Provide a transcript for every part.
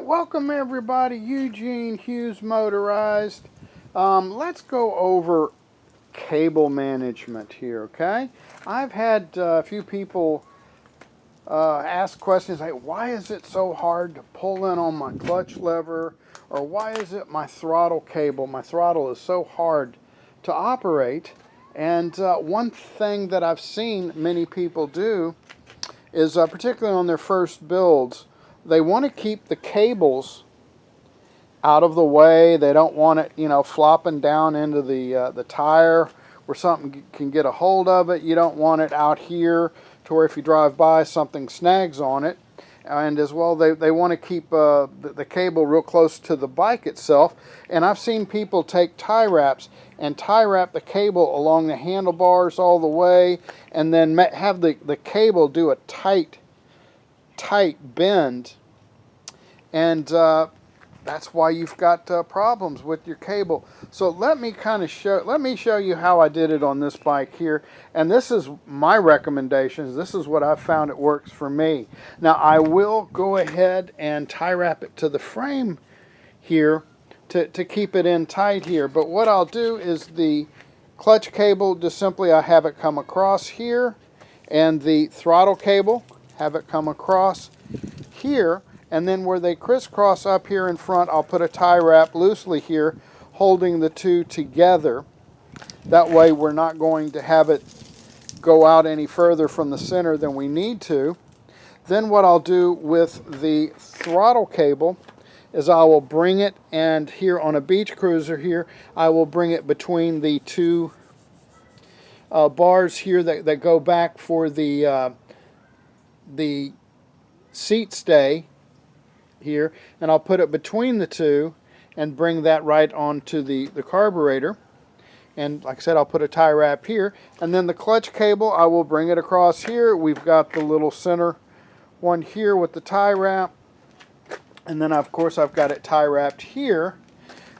welcome everybody. Eugene Hughes Motorized. Let's go over cable management here, okay? I've had a few people ask questions like, why is it so hard to pull in on my clutch lever? Or why is it my throttle cable, my throttle is so hard to operate? And one thing that I've seen many people do is, particularly on their first builds, they want to keep the cables out of the way. They don't want it, flopping down into the tire where something can get a hold of it. You don't want it out here to where if you drive by, something snags on it. And as well, they want to keep the cable real close to the bike itself. And I've seen people take tie wraps and tie wrap the cable along the handlebars all the way, and then have the cable do a tight bend, and that's why you've got problems with your cable. So let me show you how I did it on this bike here, and this is my recommendations. This is what I've found it works for me. Now I will go ahead and tie wrap it to the frame here to keep it in tight here, but what I'll do is the clutch cable, just simply I have it come across here, and the throttle cable have it come across here, and then where they crisscross up here in front, I'll put a tie wrap loosely here holding the two together. That way we're not going to have it go out any further from the center than we need to. Then what I'll do with the throttle cable is I will bring it, and here on a beach cruiser here, I will bring it between the two bars here that go back for the seat stay here, and I'll put it between the two and bring that right onto the carburetor. And like I said, I'll put a tie wrap here, and then the clutch cable, I will bring it across here. We've got the little center one here with the tie wrap, and then of course I've got it tie wrapped here,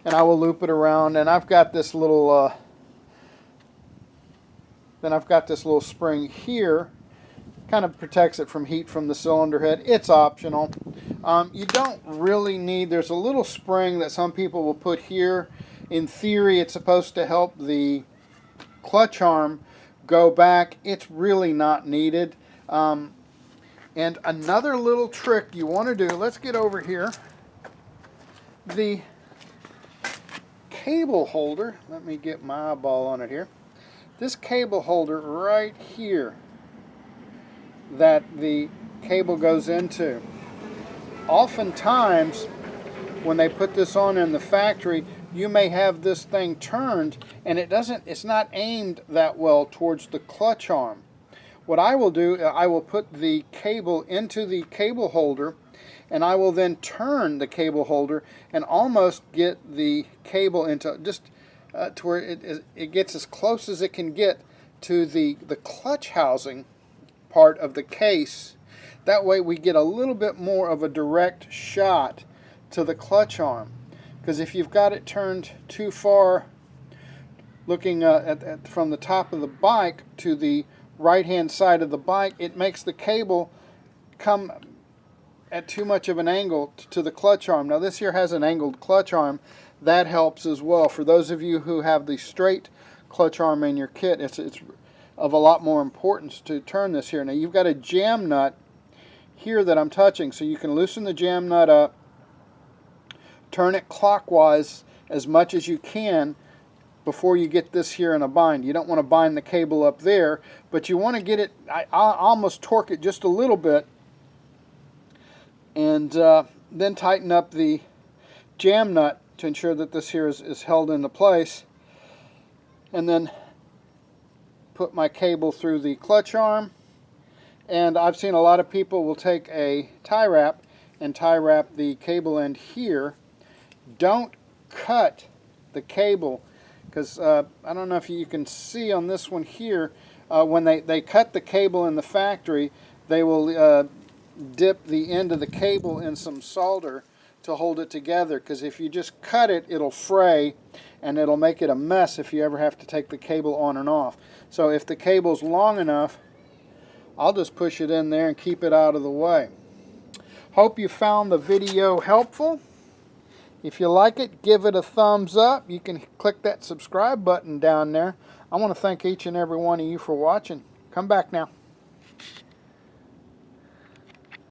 and I will loop it around, and I've got this little spring here, kind of protects it from heat from the cylinder head. It's optional. You don't really need, there's a little spring that some people will put here. In theory, it's supposed to help the clutch arm go back. It's really not needed. And another little trick you want to do, let's get over here. The cable holder, let me get my eyeball on it here. This cable holder right here that the cable goes into. Oftentimes, when they put this on in the factory, you may have this thing turned and it's not aimed that well towards the clutch arm. What I will do, I will put the cable into the cable holder, and I will then turn the cable holder and almost get the cable into just to where it gets as close as it can get to the clutch housing part of the case. That way we get a little bit more of a direct shot to the clutch arm. Because if you've got it turned too far, looking from the top of the bike to the right hand side of the bike, it makes the cable come at too much of an angle to the clutch arm. Now this here has an angled clutch arm. That helps as well. For those of you who have the straight clutch arm in your kit, it's of a lot more importance to turn this here. Now you've got a jam nut here that I'm touching, so you can loosen the jam nut up, turn it clockwise as much as you can before you get this here in a bind. You don't want to bind the cable up there, but you want to get it, I'll almost torque it just a little bit, and then tighten up the jam nut to ensure that this here is held into place, and then put my cable through the clutch arm. And I've seen a lot of people will take a tie wrap and tie wrap the cable end here. Don't cut the cable, because I don't know if you can see on this one here, when they cut the cable in the factory, they will dip the end of the cable in some solder to hold it together, because if you just cut it, it'll fray and it'll make it a mess if you ever have to take the cable on and off. So if the cable's long enough, I'll just push it in there and keep it out of the way. Hope you found the video helpful. If you like it, give it a thumbs up. You can click that subscribe button down there. I want to thank each and every one of you for watching. Come back now.